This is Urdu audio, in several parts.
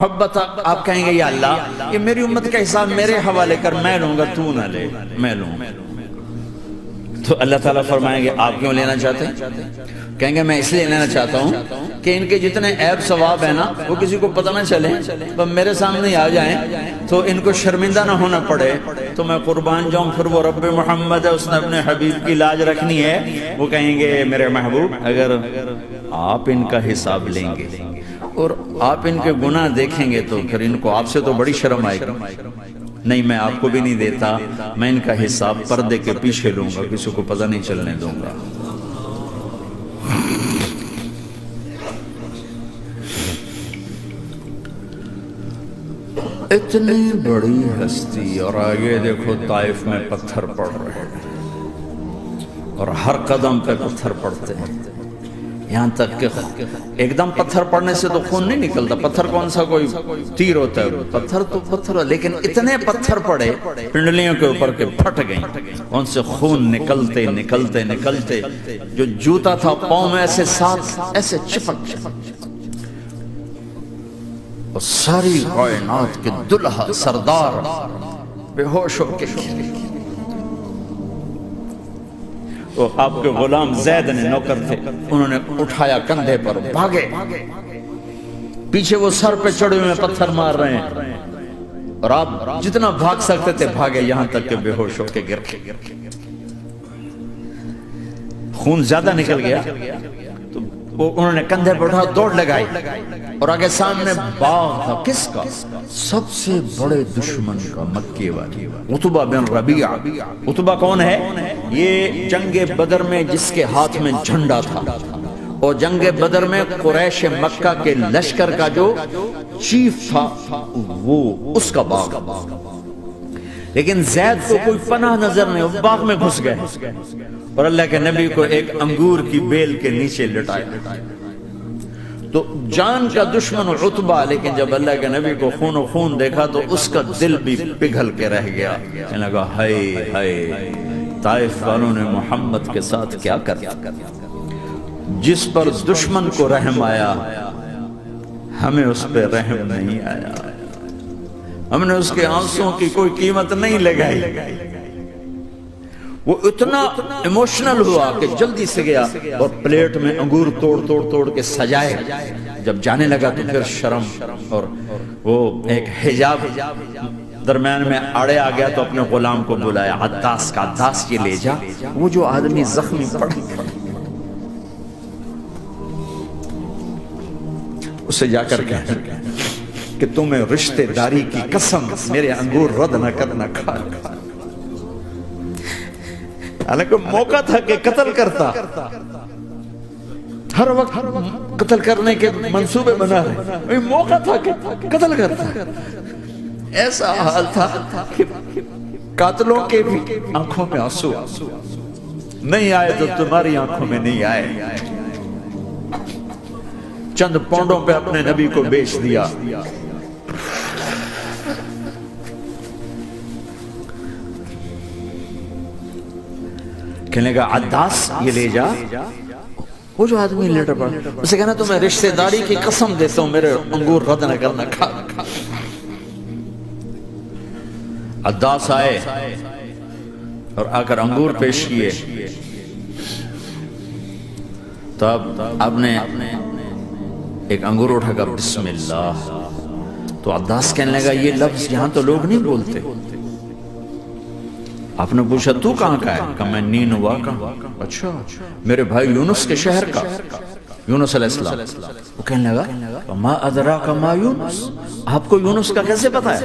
محبت آپ کہیں گے یا اللہ یہ میری امت کا حساب میرے حوالے کر، میں لوں گا، تو نہ لے، میں لوں۔ تو اللہ تعالیٰ فرمائیں گے آپ کیوں لینا چاہتے ہیں؟ کہیں گے میں اس لیے لینا چاہتا ہوں کہ ان کے جتنے عیب ثواب ہیں نا وہ کسی کو پتہ نہ چلے، تو میرے سامنے آ جائیں تو ان کو شرمندہ نہ ہونا پڑے، تو میں قربان جاؤں۔ پھر وہ رب محمد ہے، اس نے اپنے حبیب کی لاج رکھنی ہے، وہ کہیں گے میرے محبوب اگر آپ ان کا حساب لیں گے اور آپ ان کے گناہ دیکھیں گے تو پھر ان کو آپ سے تو بڑی شرم آئے گی، نہیں میں آپ کو بھی نہیں دیتا، میں ان کا حساب پردے کے پیچھے لوں گا، کسی کو پتہ نہیں چلنے دوں گا۔ اتنی بڑی ہستی، اور آگے دیکھو طائف میں پتھر پڑ رہے ہیں اور ہر قدم پہ پتھر پڑتے ہیں، یہاں تک کہ ایک دم پتھر پڑنے سے تو خون نہیں نکلتا، پتھر کون سا کوئی تیر ہوتا ہے، پتھر تو پتھر، لیکن اتنے پتھر پڑے پنڈلیوں کے اوپر کے پھٹ گئیں، ان سے خون نکلتے نکلتے نکلتے جو جوتا تھا پاؤں میں ایسے ساتھ ایسے چپک اور ساری کائنات کے دلہا سردار بے ہوش ہو کے آپ کے غلام زید نے نوکر تھے، انہوں نے اٹھایا کندھے پر، بھاگے، پیچھے وہ سر پہ چڑھے ہوئے پتھر مار رہے ہیں اور آپ جتنا بھاگ سکتے تھے بھاگے، یہاں تک کہ بے ہوش ہو کے گر گئے، خون زیادہ نکل گیا تو انہوں نے کندھے پر اٹھا دوڑ لگائی اور آگے سامنے باغ تھا، کس کا؟ سب سے بڑے دشمن کا، مکے والے عتبہ بن ربیعہ۔ عتبہ کون ہے؟ یہ جنگ بدر میں جس کے ہاتھ میں جھنڈا تھا، اور جنگ بدر میں قریش مکہ کے لشکر کا جو چیف تھا وہ اس کا باغ، لیکن زید کو کوئی پناہ نظر نہیں، وہ باغ میں گھس گئے اور اللہ کے نبی کو ایک انگور کی بیل کے نیچے لٹایا، تو جان کا دشمن عتبہ، لیکن جب اللہ کے نبی کو خون و خون دیکھا تو اس کا دل بھی پگھل کے رہ گیا، کہنے لگا ہائے ہائے طائف والوں نے محمد کے ساتھ کیا کر دیا، جس پر دشمن کو رحم آیا ہمیں اس پہ رحم نہیں آیا، ہم نے اس کے آنسوں کی کوئی قیمت نہیں لگائی۔ وہ اتنا ایموشنل ہوا کہ جلدی سے گیا اور پلیٹ میں انگور توڑ توڑ توڑ کے سجائے، جب جانے لگا تو پھر شرم اور وہ ایک حجاب درمیان میں آڑے آ گیا، تو اپنے غلام کو بلایا، عداس کا، عداس یہ لے جا وہ جو آدمی زخمی پڑا، اسے جا کر کہنا کہ تمہیں رشتہ داری کی قسم میرے انگور رد نہ کرنا، کھا حالانکہ موقع تھا کہ قتل کرتا، ہر وقت قتل کرنے کے منصوبے بنا رہے، موقع تھا کہ قتل کرتا، ایسا حال تھا کہ قاتلوں کے بھی آنکھوں میں آنسو نہیں آئے تو تمہاری آنکھوں میں نہیں آئے، چند پونڈوں پہ اپنے نبی کو بیچ دیا۔ کہنے لگا عداس یہ لے جا، وہ جو آدمی لیٹر پڑا، اسے کہنا تو میں رشتہ داری کی قسم دیتا ہوں میرے انگور رد نہ کرنا، کھا۔ عداس آئے اور آ کر انگور پیش کیے، تو اب آپ نے ایک انگور اٹھا کر بسم اللہ، تو عداس کہنے لگا یہ لفظ یہاں تو لوگ نہیں بولتے۔ آپ نے پوچھا تو کہاں کا ہے؟ کہا میں نینوا کا۔ اچھا میرے بھائی یونس کے شہر کا، یونس علیہ السلام۔ وہ کہنے لگا ما ادراک ما یونس، آپ کو یونس کا کیسے پتا ہے؟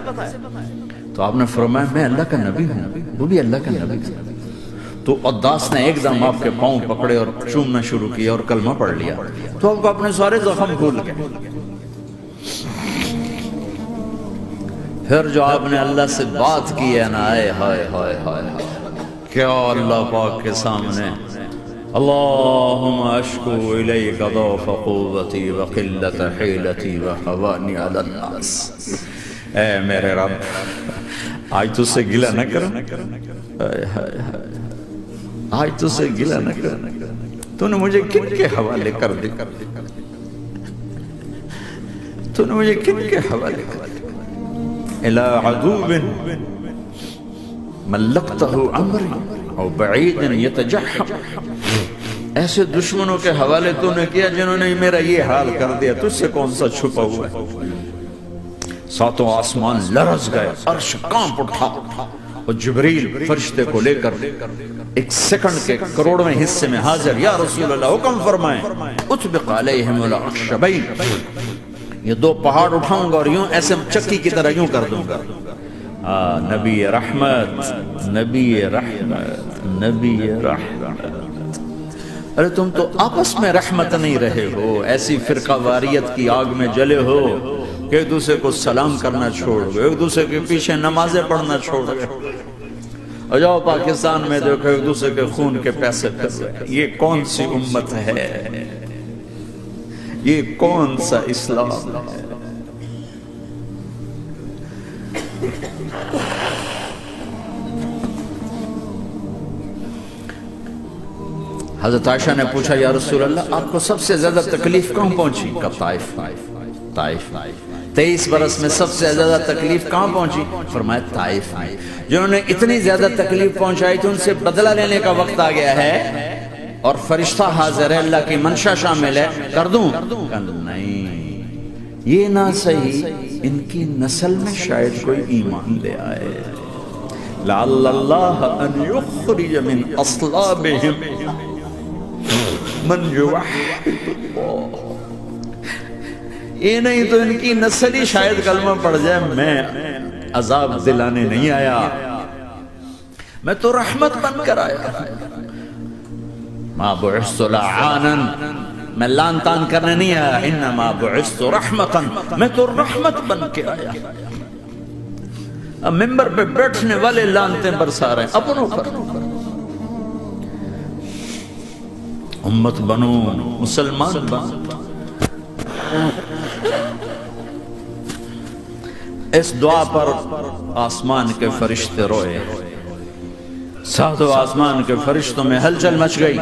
تو آپ نے فرمایا میں اللہ کا نبی ہوں، وہ بھی اللہ کا نبی ہے۔ تو عداس نے ایک دم آپ کے پاؤں پکڑے اور چومنا شروع کیا اور کلمہ پڑھ لیا، تو آپ کو اپنے سارے زخم بھول گئے۔ پھر جو آپ نے اللہ سے بات کی ہے نا، آئے ہائے ہائے ہائے، کیا اللہ پاک کے سامنے اللہم اشکو الیک ضعف قوتی وقلت حیلتی وحوانی علی الناس، اے میرے رب آج تجھ سے گلہ نہ کروں، آج تجھ سے گلہ نہ کروں، تو نے مجھے کن کے حوالے کر دی، تو نے مجھے کن کے حوالے کر دیا؟ الى عدو ملکتہ عمری او بعید یتجحم، ایسے دشمنوں کے حوالے تو نے کیا جنہوں نے میرا یہ حال کر دیا، تجھ سے کون سا چھپا ہوا ہے؟ ساتوں آسمان لرز گئے، عرش کانپ اٹھا، اور جبریل فرشتے کو لے کر ایک سیکنڈ کے کروڑویں حصے میں حاضر، یا رسول اللہ حکم فرمائیں اطبق علیہم الاخشبین، یہ دو پہاڑ اٹھاؤں گا اور یوں ایسے چکی کی طرح یوں کر دوں گا۔ نبی رحمت، نبی رحمت، نبی رحمت۔ ارے تم تو آپس میں رحمت نہیں رہے ہو، ایسی فرقہ واریت کی آگ میں جلے ہو کہ ایک دوسرے کو سلام کرنا چھوڑ گئے، ایک دوسرے کے پیچھے نمازیں پڑھنا چھوڑ گئے، اور جاؤ پاکستان میں دیکھو ایک دوسرے کے خون کے پیسے پھر رہے۔ یہ کون سی امت ہے؟ یہ کون سا اسلام ہے؟ حضرت عائشہ نے پوچھا یا رسول اللہ آپ کو سب سے زیادہ تکلیف کہاں پہنچی؟ کہا طائف۔ طائف 23 برس میں سب سے زیادہ تکلیف کہاں پہنچی؟ فرمایا طائف میں۔ جنہوں نے اتنی زیادہ تکلیف پہنچائی تھی ان سے بدلہ لینے کا وقت آ گیا ہے، اور فرشتہ حاضر ہے، اللہ کی منشا شامل ہے، کر دوں؟ کہا نہیں، یہ نہ صحیح، ان کی نسل میں شاید کوئی ایمان لے آئے، لعل اللہ ان یخرج من اصلابہم من یوحد اللہ، یہ نہیں تو ان کی نسل ہی شاید کلمہ پڑھ جائے، میں عذاب دلانے نہیں آیا، میں تو رحمت بن کر آیا، ما بعثت لعانا، میں لان تان کرنے نہیں آیا، انما بعثت رحمتا، میں تو رحمت بن کے آیا۔ اب ممبر پہ بیٹھنے والے لانتے برسا رہے ہیں اپنوں پر۔ امت بنو، مسلمان بنو، اس دعا پر آسمان کے فرشتے روئے، ساتوں آسمان کے فرشتوں میں ہلچل مچ گئی۔